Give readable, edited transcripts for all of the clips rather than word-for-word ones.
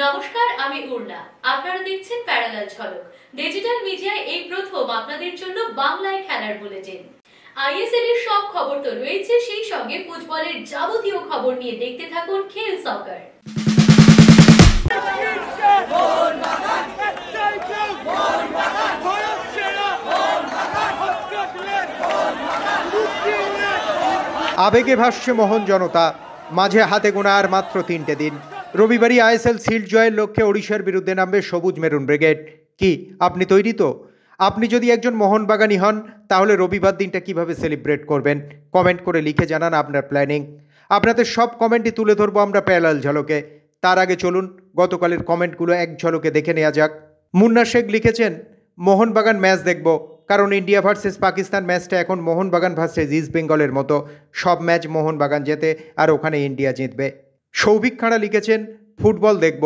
নমস্কার, আমি উর্না। আপনারা দেখছেন প্যারালাল ঝলক। ডিজিটাল মিডিয়ায় এই প্রথম আপনাদের জন্য বাংলায় খেলার বুলেটিন। আইএসএল এর সব খবর তো রয়েছে, সেই সঙ্গে ফুটবলের যাবতীয় খবর নিয়ে দেখতে থাকুন খেল সকার। আবেগে ভাসছে মোহন জনতা, মাঝে হাতে গোনা আর মাত্র 3টে দিন। রবিবারই আইএসএল সিল্ড জয়ের লক্ষ্যে ওড়িশার বিরুদ্ধে নামবে সবুজ মেরুন ব্রিগেড। কি আপনি তৈরি তো? আপনি যদি একজন মোহনবাগানী হন তাহলে রবিবার দিনটা কিভাবে সেলিব্রেট করবেন? কমেন্ট করে লিখে জানান আপনার প্ল্যানিং। আপনাদের সব কমেন্টই তুলে ধরবো আমরা প্যারালাল ঝলকে। তার আগে চলুন গতকালের কমেন্টগুলো এক ঝলকে দেখে নেওয়া যাক। মুন্না শেখ লিখেছেন, মোহনবাগান ম্যাচ দেখব, কারণ ইন্ডিয়া ভার্সেস পাকিস্তান ম্যাচটা এখন মোহনবাগান ভার্সেস ইস্ট বেঙ্গলের মতো। সব ম্যাচ মোহনবাগান জেতে আর ওখানে ইন্ডিয়া জিতবে। সৌভিক খাড়া লিখেছেন, ফুটবল দেখব,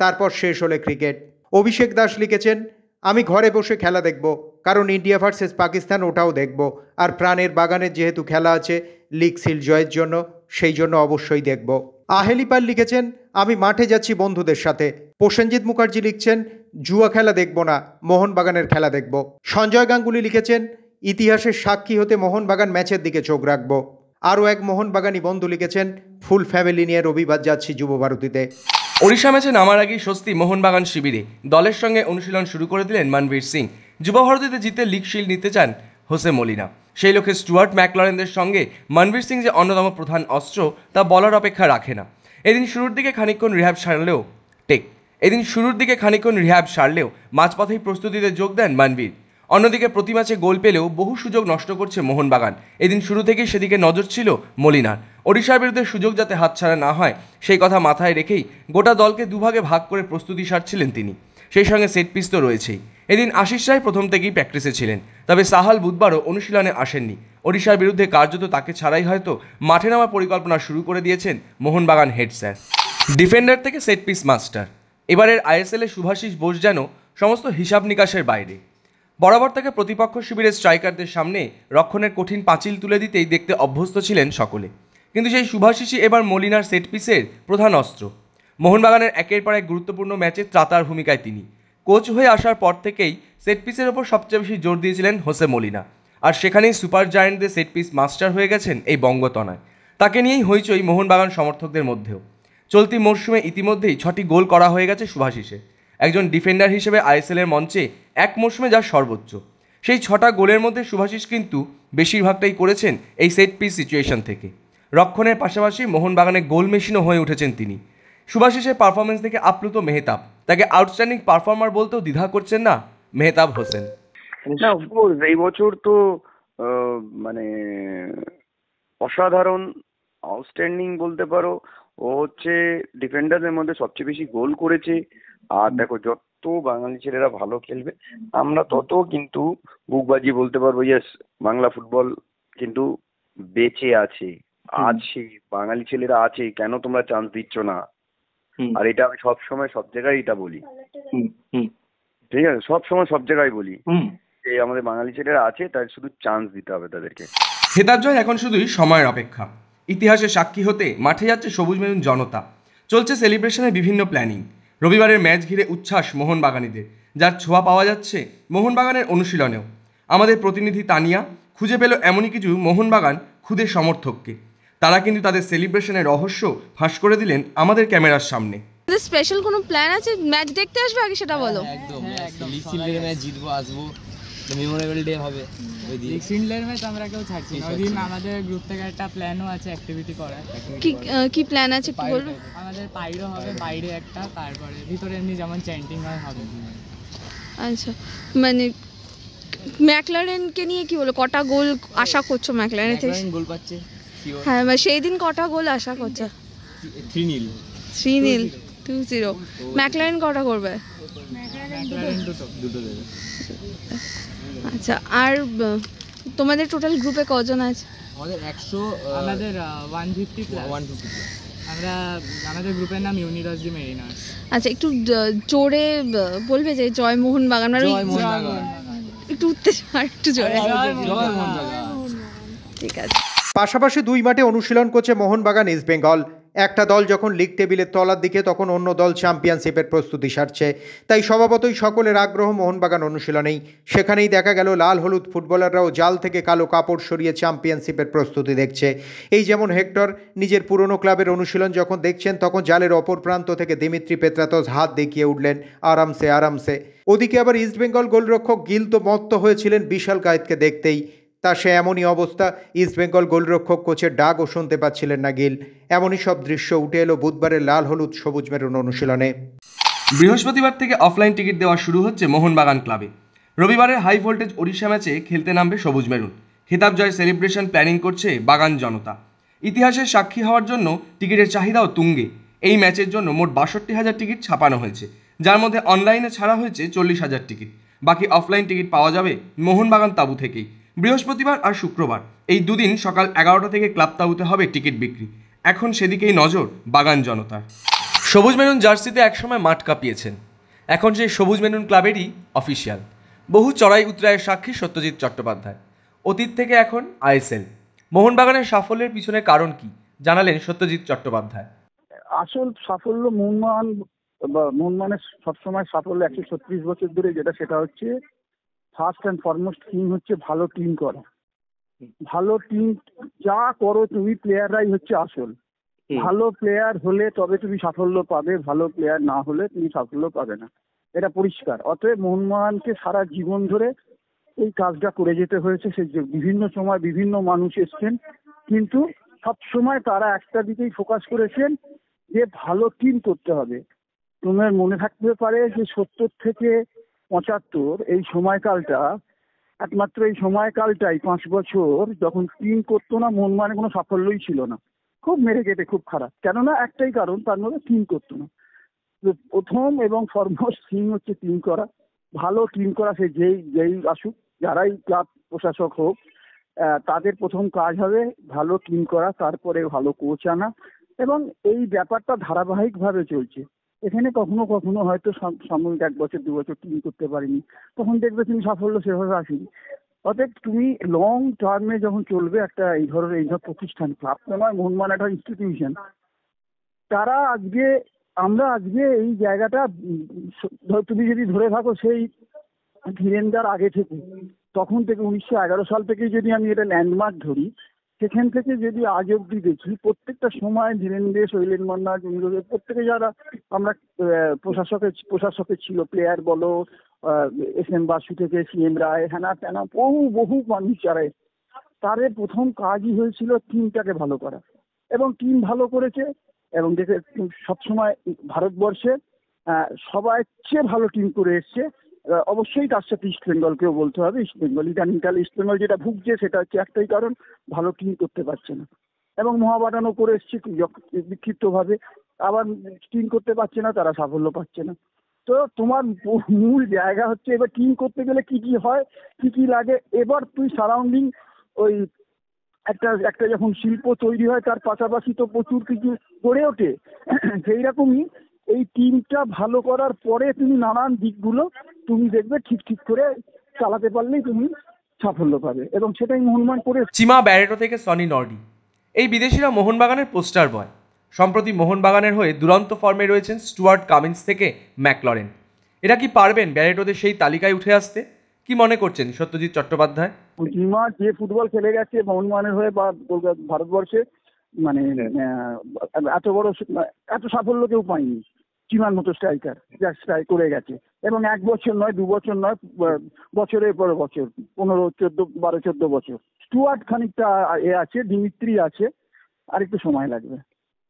তারপর শেষ হলে ক্রিকেট। অভিষেক দাস লিখেছেন, আমি ঘরে বসে খেলা দেখব, কারণ ইন্ডিয়া ভার্সেস পাকিস্তান ওটাও দেখব, আর প্রাণের বাগানের যেহেতু খেলা আছে লিগ সিল্ড জয়ের জন্য, সেই জন্য অবশ্যই দেখব। আহেলিপাল লিখেছেন, আমি মাঠে যাচ্ছি বন্ধুদের সাথে। প্রসেনজিৎ মুখার্জি লিখছেন, জুয়া খেলা দেখব না, মোহনবাগানের খেলা দেখব। সঞ্জয় গাঙ্গুলি লিখেছেন, ইতিহাসের সাক্ষী হতে মোহনবাগান ম্যাচের দিকে চোখ রাখব। আরও এক মোহনবাগানী বন্ধু লিখেছেন, ফুল ফ্যামিলি নিয়ে রবিবার যাচ্ছি যুবভারতীতে। ওড়িশা ম্যাচে নামার আগেই স্বস্তি মোহনবাগান শিবিরে। দলের সঙ্গে অনুশীলন শুরু করে দিলেন মনবীর সিং। যুবভারতীতে জিতে লিগ শিল্ড নিতে চান হোসে মলিনা। সেই লক্ষ্যে স্টুয়ার্ট ম্যাকলরেনদের সঙ্গে মনবীর সিং যে অন্যতম প্রধান অস্ত্র তা বলার অপেক্ষা রাখে না। এদিন শুরুর দিকে খানিকক্ষণ রিহ্যাব সারলেও মাঝপথেই প্রস্তুতিতে যোগ দেন মনবীর। অন্যদিকে প্রতি ম্যাচে গোল পেলেও বহু সুযোগ নষ্ট করছে মোহনবাগান। এদিন শুরু থেকেই সেদিকে নজর ছিল মলিনার। ওড়িশার বিরুদ্ধে সুযোগ যাতে হাতছাড়া না হয় সেই কথা মাথায় রেখেই গোটা দলকে দুভাগে ভাগ করে প্রস্তুতি সারছিলেন তিনি। সেই সঙ্গে সেট পিস তো রয়েছেই। এদিন আশিস রায় প্রথম থেকেই প্র্যাকটিসে ছিলেন, তবে সাহাল বুধবারও অনুশীলনে আসেননি। ওড়িশার বিরুদ্ধে কার্যত তাকে ছাড়াই হয়তো মাঠে নামার পরিকল্পনা শুরু করে দিয়েছেন মোহনবাগান হেড স্যার। ডিফেন্ডার থেকে সেট পিস মাস্টার। এবারের আইএসএলে শুভাশিস বোস যেন সমস্ত হিসাব নিকাশের বাইরে। বরাবর তাকে প্রতিপক্ষ শিবিরের স্ট্রাইকারদের সামনে রক্ষণের কঠিন পাঁচিল তুলে দিতেই দেখতে অভ্যস্ত ছিলেন সকলে। কিন্তু সেই শুভাশিসই এবার মলিনার সেট পিসের প্রধান অস্ত্র। মোহনবাগানের একের পর এক গুরুত্বপূর্ণ ম্যাচে ত্রাতার ভূমিকায় তিনি। কোচ হয়ে আসার পর থেকেই সেট পিসের ওপর সবচেয়ে বেশি জোর দিয়েছিলেন হোসে মলিনা, আর সেখানেই সুপার জায়ান্টদের সেট পিস মাস্টার হয়ে গেছেন এই বঙ্গতনয়। তাকে নিয়েই হইচই মোহনবাগান সমর্থকদের মধ্যেও। চলতি মরশুমে ইতিমধ্যেই 6টি গোল করা হয়ে গেছে শুভাশিসে। একজন ডিফেন্ডার হিসেবে আইএসএলের মঞ্চে এক মরশুমে যা সর্বোচ্চ। সেই 6টা গোলের মধ্যে শুভাশিস কিন্তু বেশিরভাগটাই করেছেন এই সেট পিস সিচুয়েশন থেকে। রক্ষণের পাশাপাশি মোহনবাগানের গোল মেশিনও হয়ে উঠেছেন তিনি। শুভাশিসের পারফরমেন্স দেখে আপ্লুত মেহতাব। তাকে আউটস্ট্যান্ডিং পারফর্মার বলতেও দ্বিধা করছেন না মেহতাব হোসেন। না, অফকোর্স এই বছর তো মানে অসাধারণ, আউটস্ট্যান্ডিং বলতে পারো। ও হচ্ছে ডিফেন্ডারদের মধ্যে সবচেয়ে বেশি গোল করেছে। আর দেখো, যত বাঙালি ছেলেরা ভালো খেলবে আমরা তত কিন্তু বুকবাজি বলতে পারবো, ইয়েস, বাংলা ফুটবল কিন্তু বেঁচে আছে। আছে, বাঙালি ছেলেরা আছে, কেন তোমরা চান্স দিচ্ছ না? আর এটা আমি সবসময় সব জায়গায় এটা বলি, ঠিক আছে, সবসময় সব জায়গায় বলি যে আমাদের বাঙালি ছেলেরা আছে, তাই শুধু চান্স দিতে হবে তাদেরকে। খেতাব জয় এখন শুধুই সময়ের অপেক্ষা। ইতিহাসের সাক্ষী হতে মাঠে যাচ্ছে সবুজ মেরুন জনতা। চলছে সেলিব্রেশনের বিভিন্ন প্ল্যানিং। রবিবারের ম্যাচ ঘিরে উচ্ছ্বাস মোহনবাগানীদের, যার ছোঁয়া পাওয়া যাচ্ছে মোহনবাগানের অনুশীলনেও। আমাদের প্রতিনিধি তানিয়া খুঁজে পেল এমনই কিছু মোহনবাগান খুদের সমর্থককে। তারা কিন্তু তাদের সেলিব্রেশনের রহস্য ফাঁস করে দিলেন আমাদের ক্যামেরার সামনে। স্পেশাল কোনো প্ল্যান আছে? ম্যাচ দেখতে আসবে আগে সেটা বলো। একদম লিগ সিল্ডের ম্যাচ জিতবো, আসবো, মেমোরেবল ডে হবে। ওই দিন লিগ সিল্ডের ম্যাচ আমরা কেউ ছাড়ছি না। ওই দিন আমাদের গ্রুপ থেকে একটা প্ল্যানও আছে অ্যাক্টিভিটি করার। কি প্ল্যান আছে একটু বলবে? আমাদের পাইরো হবে বাইরে একটা, তারপরে ভিতরে এমনি যেমন চ্যান্টিং হয় হবে। আচ্ছা, মানে ম্যাকলারেনকে নিয়ে কি বলো, কটা গোল আশা করছো ম্যাকলারেন থেকে? গোল পাচ্ছে, হ্যাঁ, মানে সেই দিন কটা গোল আশা করছো? 3-0 2-0। ম্যাকলারেন কটা করবে? ম্যাকলারেন দুটো দেবে। আচ্ছা, আর তোমাদের টোটাল গ্রুপে কজন আছে? আমাদের 100, আমাদের 150 প্লাস। আমরা আমাদের গ্রুপের নাম ইউনিভার্স দি মেরিনার্স। আচ্ছা, একটু জোরে বলবে যে জয় মোহনবাগান, মানে একটু উত্তেজনা, একটু জোরে। ঠিক আছে। পাশাপাশি দুই মাঠে অনুশীলন করছে মোহনবাগান ইস্ট বেঙ্গল। একটা দল যখন লিগ টেবিলের তলার দিকে তখন অন্য দল চ্যাম্পিয়নশিপের প্রস্তুতি সারছে, তাই স্বভাবতই সকলের আগ্রহ মোহনবাগান অনুশীলনেই। সেখানেই দেখা গেল লাল হলুদ ফুটবলাররাও জাল থেকে কালো কাপড় সরিয়ে চ্যাম্পিয়নশিপের প্রস্তুতি দেখছে। এই যেমন হেক্টর নিজের পুরনো ক্লাবের অনুশীলন যখন দেখছেন তখন জালের অপর প্রান্ত থেকে দিমিত্রি পেত্রাতস হাত দেখিয়ে উঠলেন আরামসে আরামসে। ওদিকে আবার ইস্টবেঙ্গল গোলরক্ষক গিল তো মত্ত হয়েছিলেন বিশাল কায়েতকে দেখতেই। তা সে এমনই অবস্থা, ইস্টবেঙ্গল গোলরক্ষক কোচের ডাকও শুনতে পাচ্ছিলেন না গিল। এমনই সব দৃশ্য উঠে এলো বুধবারের লাল হলুদ সবুজ মেরুন অনুশীলনে। বৃহস্পতিবার থেকে অফলাইন টিকিট দেওয়া শুরু হচ্ছে মোহনবাগান ক্লাবে। রবিবারের হাই ভোল্টেজ ওড়িশা ম্যাচে খেলতে নামবে সবুজ মেরুন। খেতাব জয়ের সেলিব্রেশন প্ল্যানিং করছে বাগান জনতা। ইতিহাসের সাক্ষী হওয়ার জন্য টিকিটের চাহিদাও তুঙ্গে। এই ম্যাচের জন্য মোট 62,000 টিকিট ছাপানো হয়েছে, যার মধ্যে অনলাইনে ছাড়া হয়েছে 40,000 টিকিট। বাকি অফলাইন টিকিট পাওয়া যাবে মোহনবাগান তাঁবু থেকেই। বৃহস্পতিবার আর শুক্রবার এই দুদিন সকাল 11টা থেকে ক্লাব তাঁবুতে হবে টিকিট বিক্রি। এখন সেদিকেই নজর বাগান জনতার। সবুজ মেরুন জার্সিতে একসময় মাঠ কাঁপিয়েছেন, এখন সেই সবুজ মেরুন ক্লাবেরই অফিসিয়াল। বহু চড়াই উতরায়ের সাক্ষী সত্যজিৎ চট্টোপাধ্যায়। অতীত থেকে এখন আইএসএল। মোহনবাগানের সাফল্যের পিছনে কারণ কি জানালেন সত্যজিৎ চট্টোপাধ্যায়। আসল সাফল্য মোহনবাগানের সবসময় সাফল্য 136 বছর ধরে যেটা, সেটা হচ্ছে ফার্স্ট অ্যান্ড ফরমোস্ট থিং হচ্ছে ভালো টিম করা। ভালো টিম যা করো তুমি, প্লেয়াররাই হচ্ছে আসল। ভালো প্লেয়ার হলে তবে তুমি সাফল্য পাবে, ভালো প্লেয়ার না হলে তুমি সাফল্য পাবে না, এটা পরিষ্কার। অতএব মোহনবাগানকে সারা জীবন ধরে এই কাজটা করে যেতে হয়েছে। সে বিভিন্ন সময় বিভিন্ন মানুষ এসছেন, কিন্তু সবসময় তারা একটা দিকেই ফোকাস করেছেন যে ভালো টিম করতে হবে। তোমার মনে থাকতে পারে যে 70 থেকে 75 এই সময়কালটা, একমাত্র এই সময়কালটাই 5 বছর যখন টিম করতো না, মোহনবাগানে কোনো সাফল্যই ছিল না। খুব মেরে কেটে খুব খারাপ, কেননা একটাই কারণ, তার মধ্যে টিম করতো না। প্রথম এবং ফরমোস্ট থিং হচ্ছে টিম করা, ভালো টিম করা। সে যেই আসুক, যারাই ক্লাব প্রশাসক হোক, তাদের প্রথম কাজ হবে ভালো টিম করা, তারপরে ভালো কোচ আনা। এবং এই ব্যাপারটা ধারাবাহিকভাবে চলছে। এখানে কখনো কখনো হয়তো সাময়িক 1 বছর 2 বছর টিম করতে পারিনি, তখন দেখবে তুমি সাফল্য সেভাবে আসেনি। অতএব তুমি লং টার্মে যখন চলবে একটা এই ধর প্রতিষ্ঠান, ক্লাব তো নয়, মোহনবাগান একটা ইনস্টিটিউশন, আমরা আজকে এই জায়গাটা তুমি যদি ধরে থাকো সেই ধীরেন্দার আগে থেকে, তখন থেকে 1911 সাল থেকে যদি আমি এটা ল্যান্ডমার্ক ধরি, সেখান থেকে যদি আজ অব্দি দেখি, প্রত্যেকটা সময় ধীরেন্দ্র, শৈলেন মান্না, প্রত্যেকে যারা আমরা প্রশাসকের ছিল, প্লেয়ার বলো, SM বাসু থেকে CM রায়, হ্যানা ত্যানা, বহু মানুষ যারা, তাদের প্রথম কাজই হয়েছিল টিমটাকে ভালো করা। এবং টিম ভালো করেছে। এবং দেখে সবসময় ভারতবর্ষে সবাই চেয়ে ভালো টিম করে এসছে। অবশ্যই তার সাথে ইস্ট বেঙ্গলকেও বলতে হবে। ইদানিংকালে ইস্ট বেঙ্গল যেটা ভুগছে সেটা হচ্ছে একটাই কারণ, ভালো টিম করতে পারছে না। এবং মোহামেডানও করে এসছে বিক্ষিপ্তভাবে, আবার টিম করতে পারছে না, তারা সাফল্য পাচ্ছে না। তো তোমার মূল জায়গা হচ্ছে এবার টিম করতে গেলে কি কি হয়, কি কি লাগে। এবার তুই সারাউন্ডিং ওই একটা যখন শিল্প তৈরি হয়, তার পাশাপাশি তো প্রচুর কিছু গড়ে ওঠে। সেই রকমই এই টিমটা ভালো করার পরে তুমি নানান দিকগুলো তুমি দেখবে ঠিক করে চালাতে পারলেই তুমি সাফল্য পাবে, এবং সেটাই মোহনবাগান করে। চিমা ব্যারেটো থেকে সনি নর্ডি, এই বিদেশিরা মোহনবাগানের পোস্টার বয়। সম্প্রতি মোহনবাগানের হয়ে দুরন্ত ফর্মে রয়েছেন স্টুয়ার্ট কামিন্স থেকে ম্যাকলরেন। এরা কি পারবেন ব্যারেটোদের সেই তালিকায় উঠে আসতে? কি মনে করছেন সত্যজিৎ চট্টোপাধ্যায়? চিমা যে ফুটবল খেলে গেছে মোহনবাগানের হয়ে বা ভারতবর্ষে, মানে এত সাফল্য কেউ পায়নি চিমার মতো স্ট্রাইকার, যা স্ট্রাইক করে গেছে। এবং 1 বছর নয়, 2 বছর নয়, বছরের পর বছর, 15, 14, 12, 14 বছর। স্টুয়ার্ট খানিকটা আছে, দিমিত্রি আছে, আর একটু সময় লাগবে।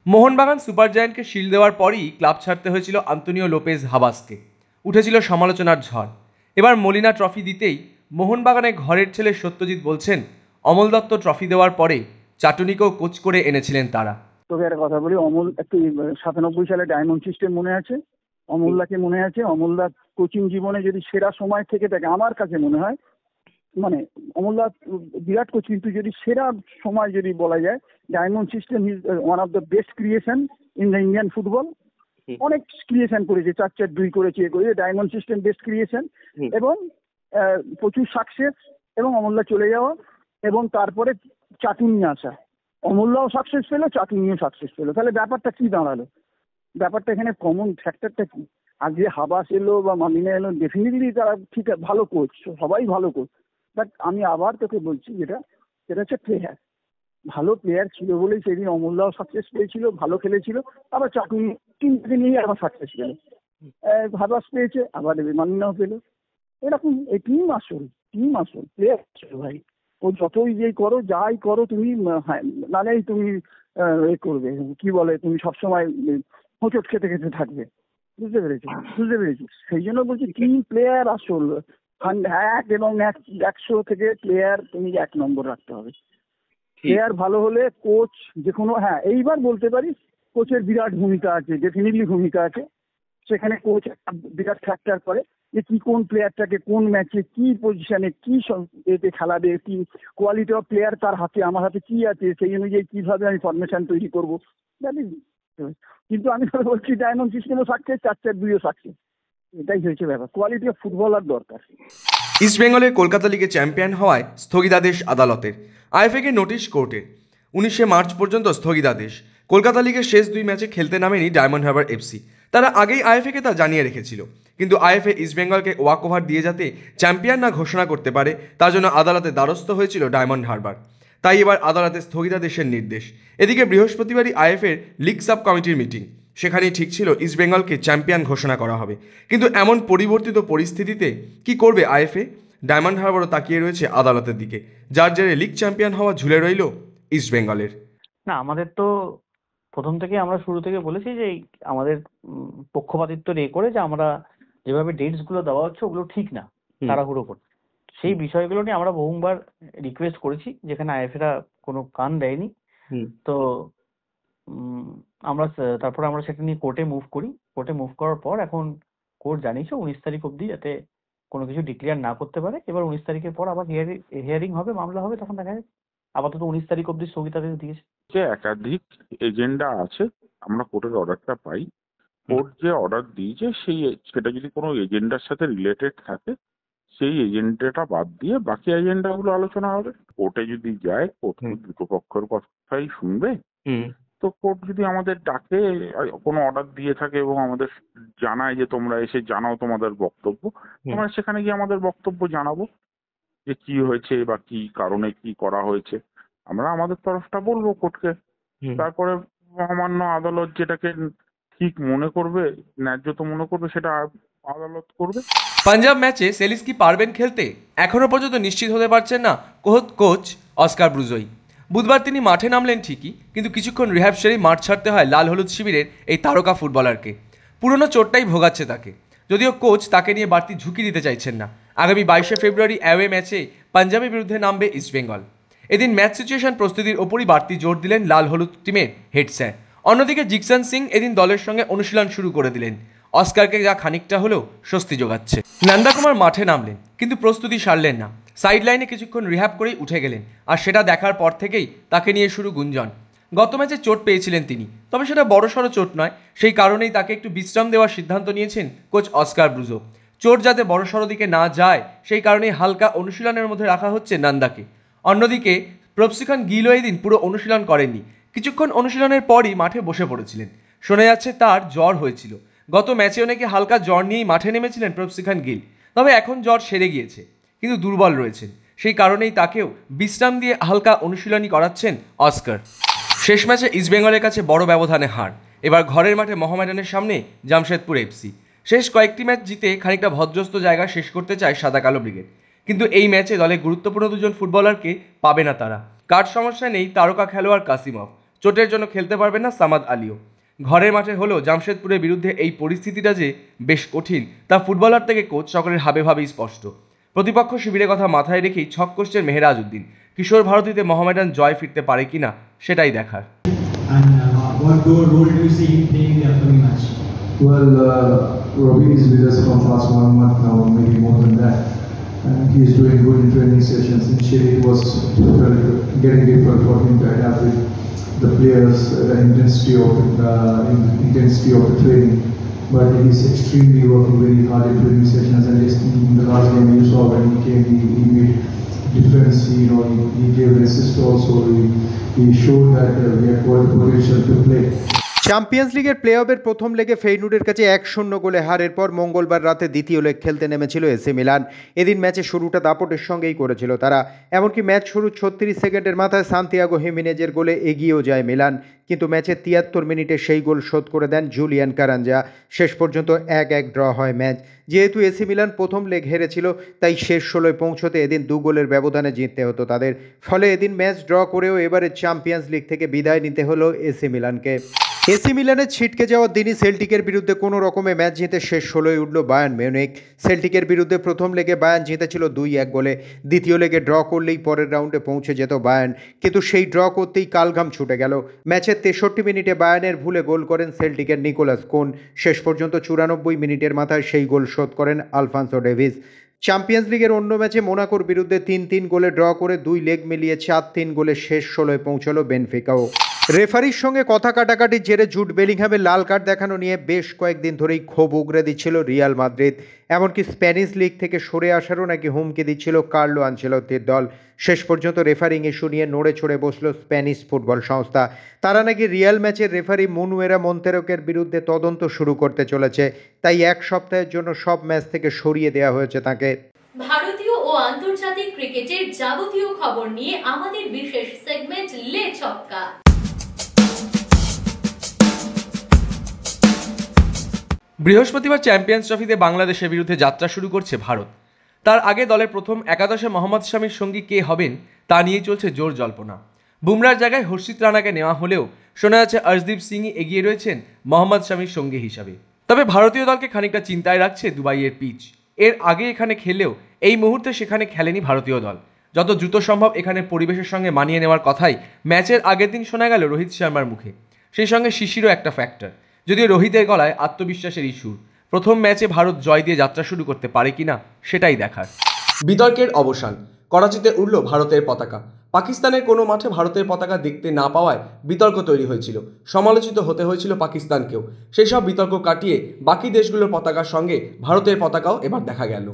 মোহনবাগান সুপার জায়ান্টকে শিল্ড দেওয়ার পরই ক্লাব ছাড়তে হয়েছিল আন্তোনিও লোপেজ হাবাসকে। উঠেছিল সমালোচনার ঝড়। এবার মলিনা ট্রফি দিতেই মোহনবাগানে ঘরের ছেলে সত্যজিৎ বলছেন, অমল দত্ত ট্রফি দেওয়ার পরে চাটুনিকেও কোচ করে এনেছিলেন তারা। তোকে একটা কথা বলি, অমল একটু 97 সালে ডায়মন্ড সিস্টেম মনে আছে, অমলদাকে মনে আছে। অমলদা কোচিং জীবনে যদি সেরা সময় থেকে থাকে, আমার কাছে মনে হয়, মানে অমলদা বিরাট কোচ, কিন্তু যদি সেরা সময় যদি বলা যায়, diamond system is one of the best creation in the Indian football. অনেক ক্রিয়েশন করেছে, 4-4-2 করেছে, ডায়মন্ড সিস্টেম বেস্ট ক্রিয়েশন, এবং প্রচুর সাকসেস, এবং অমলদা চলে যাওয়া, এবং তারপরে চাটুনি আসা। অমূল্যও সাকসেস পেলো, চাটুনিও সাকসেস পেলো। তাহলে ব্যাপারটা কি দাঁড়ালো? ব্যাপারটা এখানে কমন ফ্যাক্টরটা কি? আর যে হাবাস এলো বা মামিনা এলো, ডেফিনেটলি তারা ঠিক আছে, ভালো কোচ, সবাই ভালো কোচ। বাট আমি আবার তোকে বলছি সেটা হচ্ছে প্লেয়ার। ভালো প্লেয়ার ছিল বলেই সেদিন অমূল্যও সাকসেস পেয়েছিল, ভালো খেলেছিল। আবার চাটুনি টিমকে নিয়ে আবার সাকসেস পেলো, হাবাস পেয়েছে, আবার মামিনাও পেলো। এরকম এই টিম আসল প্লেয়ার আসল ভাই। ও যতই করো, যাই করো তুমি, নাহলে তুমি এ করবে, কি বলে, তুমি সবসময় হোঁচট খেতে খেতে থাকবে। বুঝতে পেরেছি। সেই জন্য বলছি টিম প্লেয়ার আসল। এক এবং 100 থেকে প্লেয়ার তুমি 1 নম্বর রাখতে হবে। প্লেয়ার ভালো হলে কোচ যে কোনো, এইবার বলতে পারি কোচের বিরাট ভূমিকা আছে, ডেফিনেটলি ভূমিকা আছে। সেখানে কোচ বিরাট ফ্যাক্টর করে যে কি কোন প্লেয়ারটাকে কোন ম্যাচে কি পজিশনে কি এতে খেলাবে, কি কোয়ালিটি অফ প্লেয়ার তার হাতে, আমার হাতে কি আছে, সেই অনুযায়ী কিভাবে আমি ফরমেশন তৈরি করবো। কিন্তু আমি বলছি ডায়মন্ড সিস্টেমও সাকসেস, 4-4-2ও সাকসেস। এটাই হয়েছে ব্যাপার, কোয়ালিটি অফ ফুটবলার দরকার। ইস্ট বেঙ্গলের কলকাতা লিগে চ্যাম্পিয়ন হওয়ায় স্থগিতাদেশ আদালতের, আইএফএকে নোটিশ কোর্টের। 19শে মার্চ পর্যন্ত স্থগিতাদেশ। কলকাতা লিগের শেষ 2 ম্যাচে খেলতে নামেনি ডায়মন্ড হারবার এফসি। তারা আগেই আইএফএকে তা জানিয়ে রেখেছিল, কিন্তু আইএফএ ইস্ট বেঙ্গলকে ওয়াক ওভার দিয়ে যাতে চ্যাম্পিয়ন না ঘোষণা করতে পারে তার জন্য আদালতে দ্বারস্থ হয়েছিল ডায়মন্ড হারবার। তাই এবার আদালতে স্থগিতাদেশের নির্দেশ। এদিকে বৃহস্পতিবারই আইএফএর লিগ সাব কমিটির মিটিং, সেখানেই ঠিক ছিল ইস্ট বেঙ্গলকে চ্যাম্পিয়ন ঘোষণা করা হবে। কিন্তু এমন পরিবর্তিত পরিস্থিতিতে কি করবে আইএফএ? ডায়মন্ড হারবারও তাকিয়ে রয়েছে আদালতের দিকে, যার জেরে লিগ চ্যাম্পিয়ন হওয়া ঝুলে রইল ইস্ট বেঙ্গলের। না, আমাদের তো প্রথম থেকে আমরা শুরু থেকে বলেছি যে আমাদের পক্ষপাতিত্ব করে যে আমরা যেভাবে ডেটস গুলো দেওয়া হচ্ছে ওগুলো ঠিক না, তাড়াহুড়ো করে। সেই বিষয়গুলো নিয়ে আমরা বহুবার রিকোয়েস্ট করেছি, যেখানে আইএফএরা কোনো কান দেয়নি। তো তারপরে আমরা সেটা নিয়ে কোর্টে মুভ করার পর এখন কোর্ট জানিয়েছে 19 তারিখ অবধি যাতে কোনো কিছু ডিক্লেয়ার না করতে পারে। এবার 19 তারিখের পর আবার হিয়ারিং হবে, মামলা হবে, তখন দেখা যাবে। আপাতত 19 তারিখ অবধি স্থগিতাদেশ দিয়েছে। যে একাধিক এজেন্ডা আছে, আমরা কোর্টের অর্ডারটা পাই। কোর্ট যে অর্ডার দিয়েছে সেটা যদি কোনো এজেন্ডার সাথে রিলেটেড থাকে, সেই এজেন্ডাটা বাদ দিয়ে বাকি এজেন্ডাগুলো আলোচনা হবে। কোর্টে যদি যায়, কোর্ট দুটো পক্ষের কথাই শুনবে। তো কোর্ট যদি আমাদের ডাকে, কোনো অর্ডার দিয়ে থাকে এবং আমাদের জানায় যে তোমরা এসে জানাও তোমাদের বক্তব্য, আমরা সেখানে গিয়ে আমাদের বক্তব্য জানাবো যে কি হয়েছে বা কি কারণে কি করা হয়েছে। আমরা আমাদের তরফটা বলবো কোর্টকে। তারপরে মহামান্য আদালত যেটাকে ঠিক মনে করবে, ন্যায্য তো মনে করবে, সেটা আদালত করবে। পাঞ্জাব ম্যাচে সেলিস্কি পারবেন খেলতে? এখনও পর্যন্ত নিশ্চিত হতে পারছেন না কোচ অস্কার ব্রুজোই। বুধবার তিনি মাঠে নামলেন ঠিকই, কিন্তু কিছুক্ষণ রিহ্যাব সেরেই মাঠ ছাড়তে হয় লাল হলুদ শিবিরের এই তারকা ফুটবলারকে। পুরনো চোটটাই ভোগাচ্ছে তাকে, যদিও কোচ তাকে নিয়ে বাড়তি ঝুঁকি দিতে চাইছেন না। আগামী 22শে ফেব্রুয়ারি অ্যাওয়ে ম্যাচে পাঞ্জাবের বিরুদ্ধে নামবে ইস্টবেঙ্গল। এদিন ম্যাচ সিচুয়েশন প্রস্তুতির ওপরই বাড়তি জোর দিলেন লাল হলুদ টিমের হেড স্যার। অন্যদিকে জিকসন সিং এদিন দলের সঙ্গে অনুশীলন শুরু করে দিলেন। অস্কারকে যা খানিকটা হলেও স্বস্তি যোগাচ্ছে। নন্দকুমার মাঠে নামলেন, কিন্তু প্রস্তুতি সারলেন না। সাইড লাইনে কিছুক্ষণ রিহ্যাব করেই উঠে গেলেন, আর সেটা দেখার পর থেকেই তাকে নিয়ে শুরু গুঞ্জন। গত ম্যাচে চোট পেয়েছিলেন তিনি, তবে সেটা বড়সড় চোট নয়। সেই কারণেই তাকে একটু বিশ্রাম দেওয়ার সিদ্ধান্ত নিয়েছেন কোচ অস্কার ব্রুজো। চোট যাতে বড়সড় দিকে না যায় সেই কারণেই হালকা অনুশীলনের মধ্যে রাখা হচ্ছে নন্দাকে। অন্যদিকে প্রভসিখান গিলও এদিন পুরো অনুশীলন করেননি, কিছুক্ষণ অনুশীলনের পরই মাঠে বসে পড়েছিলেন। শোনা যাচ্ছে তার জ্বর হয়েছিল। গত ম্যাচে অনেকে হালকা জ্বর নিয়েই মাঠে নেমেছিলেন প্রভসিখান গিল, তবে এখন জ্বর সেরে গিয়েছে, কিন্তু দুর্বল রয়েছেন। সেই কারণেই তাকেও বিশ্রাম দিয়ে হালকা অনুশীলনই করাচ্ছেন অস্কার। শেষ ম্যাচে ইস্টবেঙ্গলের কাছে বড় ব্যবধানে হার। এবার ঘরের মাঠে মোহামেডানের সামনে জামশেদপুর এফসি। শেষ কয়েকটি ম্যাচ জিতে খানিকটা ভদ্রস্থ জায়গা শেষ করতে চায় সাদা কালো ব্রিগেড, কিন্তু এই ম্যাচে দলে গুরুত্বপূর্ণ 2জন ফুটবলারকে পাবে না তারা। কার্ড সমস্যা নেই তারকা খেলোয়াড় কাসিমভ, চোটের জন্য খেলতে পারবেন না সামাদ আলীও। ঘরের মাঠে হলেও জামশেদপুরের বিরুদ্ধে এই পরিস্থিতিটা যে বেশ কঠিন তা ফুটবলার থেকে কোচ সকলের হাবে ভাবেই স্পষ্ট। প্রতিপক্ষ শিবিরের কথা মাথায় রেখেই ছক কষছেন মেহরাজ উদ্দিন। কিশোর ভারতীতে মোহামেডান জয় ফিরতে পারে কিনা সেটাই দেখার। Robbie is with us from past 1 month now, maybe more than that. And he is doing good in training sessions. Initially it was getting difficult for him to adapt with the players, the intensity of the training. But he is extremely working very hard in training sessions. And in the last game you saw when he came, he made defense, he gave an assist also. He showed that we had got the potential to play. Champions লিগের play অফের প্রথম লেগে ফেইনুর্ডের কাছে 1-0 গোলে হারের পর মঙ্গলবার রাতে দ্বিতীয় লেগ খেলতে নেমেছিল এসি মিলান। এদিন ম্যাচে শুরুটা দাপটের সঙ্গেই করেছিল তারা, এমনকি ম্যাচ শুরু 36 সেকেন্ডের মাথায় সান্তিয়াগো হিমেনেজের গোলে এগিয়েও যায় মিলান, কিন্তু ম্যাচের 73 মিনিটে সেই গোল শোধ করে দেন জুলিয়ান কারাঞ্জা। শেষ পর্যন্ত 1-1 ড্র হয় ম্যাচ। যেহেতু এসি মিলান প্রথম লেগ হেরেছিল, তাই শেষ 16 পৌঁছতে এদিন 2 গোলের ব্যবধানে জিততে হতো তাদের। ফলে এদিন ম্যাচ ড্র করেও এবারে চ্যাম্পিয়ন্স লিগ থেকে বিদায় নিতে হলো এসি মিলানকে। এসি মিলানের ছিটকে যাওয়ার দিনই সেল্টিকের বিরুদ্ধে কোনো রকমে ম্যাচ জিতে শেষ 16 উঠল বায়ার্ন মিউনিখ। সেল্টিকের বিরুদ্ধে প্রথম লেগে বায়ার্ন জিতেছিল 2-1 গোলে। দ্বিতীয় লেগে ড্র করলেই পরের রাউন্ডে পৌঁছে যেত বায়ার্ন, কিন্তু সেই ড্র করতেই কালঘাম ছুটে গেল। ম্যাচের 63 মিনিটে বায়ার্নের ভুলে গোল করেন সেল্টিকের নিকোলাস কোন। শেষ পর্যন্ত 94 মিনিটের মাথায় সেই গোল শোধ করেন আলফান্সো ডেভিস। চ্যাম্পিয়ন্স লিগের অন্য ম্যাচে মোনাকোর বিরুদ্ধে 3-3 গোলে ড্র করে 2 লেগ মিলিয়ে 4-3 গোলে শেষ 16 পৌঁছল বেনফিকাও। রেফারির সঙ্গে কথা কাটাকাটির জেরে জুড বেলিংহামের লাল কার্ড দেখানো নিয়ে বেশ কয়েকদিন ধরেই ক্ষোভ উগরে দিচ্ছিল রিয়াল মাদ্রিদ। এমনকি স্প্যানিশ লিগ থেকে সরে আসারও নাকি হুমকি দিচ্ছিল কার্লো আনচেলত্তির দল। শেষ পর্যন্ত রেফারিং ইস্যু নিয়ে নড়ে চড়ে বসল স্প্যানিশ ফুটবল সংস্থা। তারা নাকি রিয়াল ম্যাচের রেফারি মুনুয়েরা মন্তেরোকের বিরুদ্ধে তদন্ত শুরু করতে চলেছে, তাই 1 সপ্তাহের জন্য সব ম্যাচ থেকে সরিয়ে দেওয়া হয়েছে তাকে। ভারতীয় ও আন্তর্জাতিক ক্রিকেটের যাবতীয় খবর নিয়ে আমাদের বিশেষ সেগমেন্ট লে ছক্কা। বৃহস্পতিবার চ্যাম্পিয়ন্স ট্রফিতে বাংলাদেশের বিরুদ্ধে যাত্রা শুরু করছে ভারত। তার আগে দলের প্রথম একাদশে মোহাম্মদ শামির সঙ্গী কে হবেন তা নিয়েই চলছে জোর জল্পনা। বুমরার জায়গায় হর্ষিত রানাকে নেওয়া হলেও শোনা যাচ্ছে অর্শদীপ সিংই এগিয়ে রয়েছেন মোহাম্মদ শামির সঙ্গী হিসাবে। তবে ভারতীয় দলকে খানিকটা চিন্তায় রাখছে দুবাইয়ের পিচ। এর আগে এখানে খেললেও এই মুহূর্তে সেখানে খেলেনি ভারতীয় দল। যত দ্রুত সম্ভব এখানে পরিবেশের সঙ্গে মানিয়ে নেওয়ার কথাই ম্যাচের আগের দিন শোনা গেল রোহিত শর্মার মুখে। সেই সঙ্গে শিশিরও একটা ফ্যাক্টর, যদিও রোহিতের গলায় আত্মবিশ্বাসের ইস্যু। প্রথম ম্যাচে ভারত জয় দিয়ে যাত্রা শুরু করতে পারে কিনা সেটাই দেখার। বিতর্কের অবসান, করাচিতে উড়ল ভারতের পতাকা। পাকিস্তানের কোনো মাঠে ভারতের পতাকা দেখতে না পাওয়ায় বিতর্ক তৈরি হয়েছিল, সমালোচিত হতে হয়েছিল পাকিস্তানকেও। সেই সব বিতর্ক কাটিয়ে বাকি দেশগুলোর পতাকার সঙ্গে ভারতের পতাকাও এবার দেখা গেল।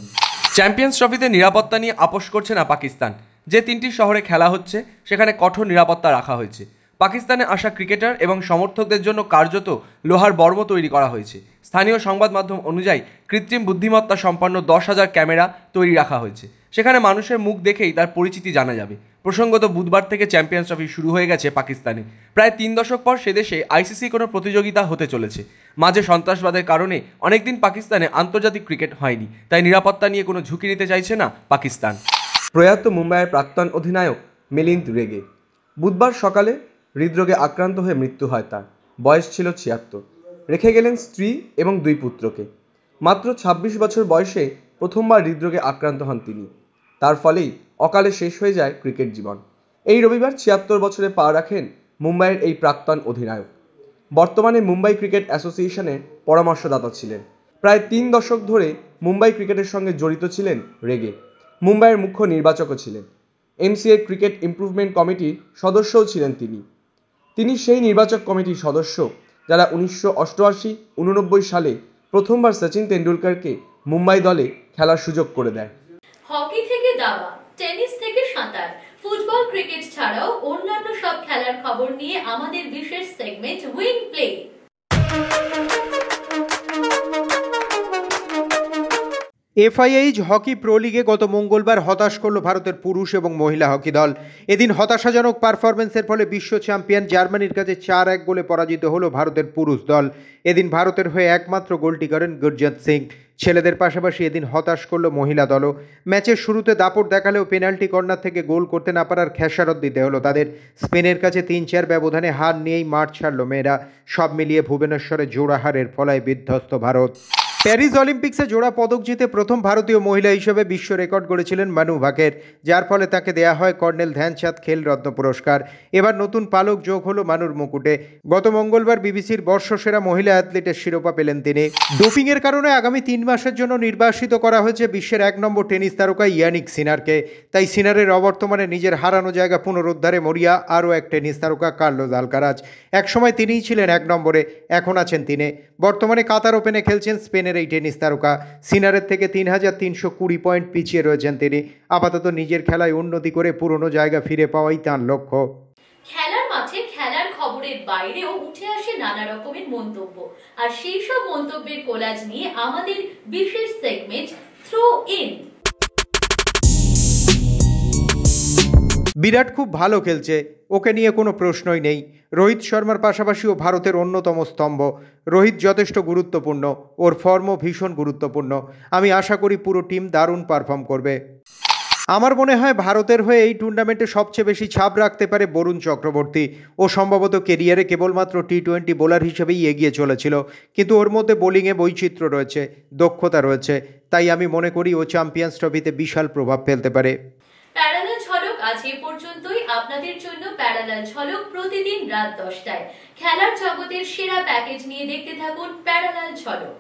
চ্যাম্পিয়ন্স ট্রফিতে নিরাপত্তা নিয়ে আপোষ করছে না পাকিস্তান। যে 3টি শহরে খেলা হচ্ছে সেখানে কঠোর নিরাপত্তা রাখা হয়েছে। পাকিস্তানে আসা ক্রিকেটার এবং সমর্থকদের জন্য কার্যত লোহার বর্ম তৈরি করা হয়েছে। স্থানীয় সংবাদ মাধ্যম অনুযায়ী কৃত্রিম বুদ্ধিমত্তা সম্পন্ন 10,000 ক্যামেরা তৈরি রাখা হয়েছে। সেখানে মানুষের মুখ দেখেই তার পরিচিতি জানা যাবে। প্রসঙ্গত বুধবার থেকে চ্যাম্পিয়ন্স ট্রফি শুরু হয়ে গেছে পাকিস্তানে। প্রায় 3 দশক পর সে দেশে আইসিসি কোনো প্রতিযোগিতা হতে চলেছে। মাঝে সন্ত্রাসবাদের কারণে অনেকদিন পাকিস্তানে আন্তর্জাতিক ক্রিকেট হয়নি, তাই নিরাপত্তা নিয়ে কোনো ঝুঁকি নিতে চাইছে না পাকিস্তান। প্রয়াত মুম্বাইয়ের প্রাক্তন অধিনায়ক মিলিন্দ রেগে বুধবার সকালে হৃদরোগে আক্রান্ত হয়ে মৃত্যু হয় তার। বয়স ছিল 76। রেখে গেলেন স্ত্রী এবং 2 পুত্রকে। মাত্র 26 বছর বয়সে প্রথমবার হৃদরোগে আক্রান্ত হন তিনি। তার ফলেই অকালে শেষ হয়ে যায় ক্রিকেট জীবন। এই রবিবার 76 বছরে পা রাখেন মুম্বাইয়ের এই প্রাক্তন অধিনায়ক। বর্তমানে মুম্বাই ক্রিকেট অ্যাসোসিয়েশনের পরামর্শদাতা ছিলেন। প্রায় 3 দশক ধরে মুম্বাই ক্রিকেটের সঙ্গে জড়িত ছিলেন রেগে। মুম্বাইয়ের মুখ্য নির্বাচকও ছিলেন। এমসিএ ক্রিকেট ইমপ্রুভমেন্ট কমিটির সদস্যও ছিলেন তিনি সেই নির্বাচক কমিটির সদস্য যারা 1988-89 সালে প্রথমবার সচিন তেন্ডুলকরকে মুম্বাই দলে খেলার সুযোগ করে দেয়। হকি থেকে দাবা, টেনিস থেকে সাঁতার, ফুটবল ক্রিকেট ছাড়াও অন্যান্য সব খেলার খবর নিয়ে আমাদের বিশেষ segment wing play. FIH hockey pro লিগে গত মঙ্গলবার হতাশ করল ভারতের পুরুষ এবং মহিলা হকি দল। এদিন হতাশাজনক পারফরমেন্সের ফলে বিশ্ব চ্যাম্পিয়ন জার্মানির কাছে 4-1 গোলে পরাজিত হলো ভারতের পুরুষ দল। এদিন ভারতের হয়ে একমাত্র গোলটি করেন গুরজত সিং। ছেলেদের পাশাপাশি এদিন হতাশ করল মহিলা দলও। ম্যাচের শুরুতে দাপট দেখালেও পেনাল্টি কর্নার থেকে গোল করতে না পারার খেসারত দিতে হলো তাদের। স্পেনের কাছে 3-4 ব্যবধানে হার নিয়েই মাঠ ছাড়ল মেয়েরা। সব মিলিয়ে ভুবনেশ্বরে জোড়া হারের ফলায় বিধ্বস্ত ভারত। প্যারিস অলিম্পিক্সে জোড়া পদক জিতে প্রথম ভারতীয় মহিলা হিসেবে বিশ্ব রেকর্ড গড়েছিলেন মানু ভাকের, যার ফলে তাকে দেয়া হয় কর্নেল ধ্যানচাঁদ খেলরত্ন পুরস্কার। এবার নতুন পালক যোগ হলো মানুর মুকুটে। গত মঙ্গলবার বিবিসির বর্ষসেরা মহিলা অ্যাথলিটের শিরোপা পেলেন তিনি। ডোপিংয়ের কারণে আগামী 3 মাসের জন্য নির্বাসিত করা হয়েছে বিশ্বের 1 নম্বর টেনিস তারকা ইয়ানিক সিনারকে। তাই সিনারের অবর্তমানে নিজের হারানো জায়গা পুনরুদ্ধারে মরিয়া আরও এক টেনিস তারকা কার্লোস আলকারাজ। একসময় তিনিই ছিলেন 1 নম্বরে, এখন আছেন 3-এ। বর্তমানে কাতার ওপেনে খেলছেন স্পেনের লাইনের এই টেনিস তারকা। সিনারের থেকে 3,320 পয়েন্ট পিছিয়ে রয়েছেন তিনি। আপাতত নিজের খেলায় উন্নতি করে পুরনো জায়গা ফিরে পাওয়াই তাঁর লক্ষ্য। খেলার মাঠে খেলার খবরের বাইরেও উঠে আসে নানা রকমের মন্তব্য, আর সেই সব মন্তব্যের কোলাজ নিয়ে আমাদের বিশেষ সেগমেন্ট থ্রো ইন। বিরাট খুব ভালো খেলছে, ওকে নিয়ে কোনো প্রশ্নই নেই। রোহিত শর্মার পাশাপাশিও ভারতের অন্যতম স্তম্ভ। রোহিত যথেষ্ট গুরুত্বপূর্ণ, ওর ফর্মও ভীষণ গুরুত্বপূর্ণ। আমি আশা করি পুরো টিম দারুণ পারফর্ম করবে। আমার মনে হয় ভারতের হয়ে এই টুর্নামেন্টে সবচেয়ে বেশি ছাপ রাখতে পারে বরুণ চক্রবর্তী। ও সম্ভবত কেরিয়ারে কেবলমাত্র টি-20 বোলার হিসেবেই এগিয়ে চলেছিল, কিন্তু ওর মধ্যে বোলিংয়ে বৈচিত্র্য রয়েছে, দক্ষতা রয়েছে। তাই আমি মনে করি ও চ্যাম্পিয়ন্স ট্রফিতে বিশাল প্রভাব ফেলতে পারে। প্যারালাল ঝলক আজ এ পর্যন্তই। আপনাদের জন্য প্যারালাল ঝলক প্রতিদিন রাত 10টায়। খেলার জগতের সেরা প্যাকেজ নিয়ে দেখতে থাকুন প্যারালাল ঝলক।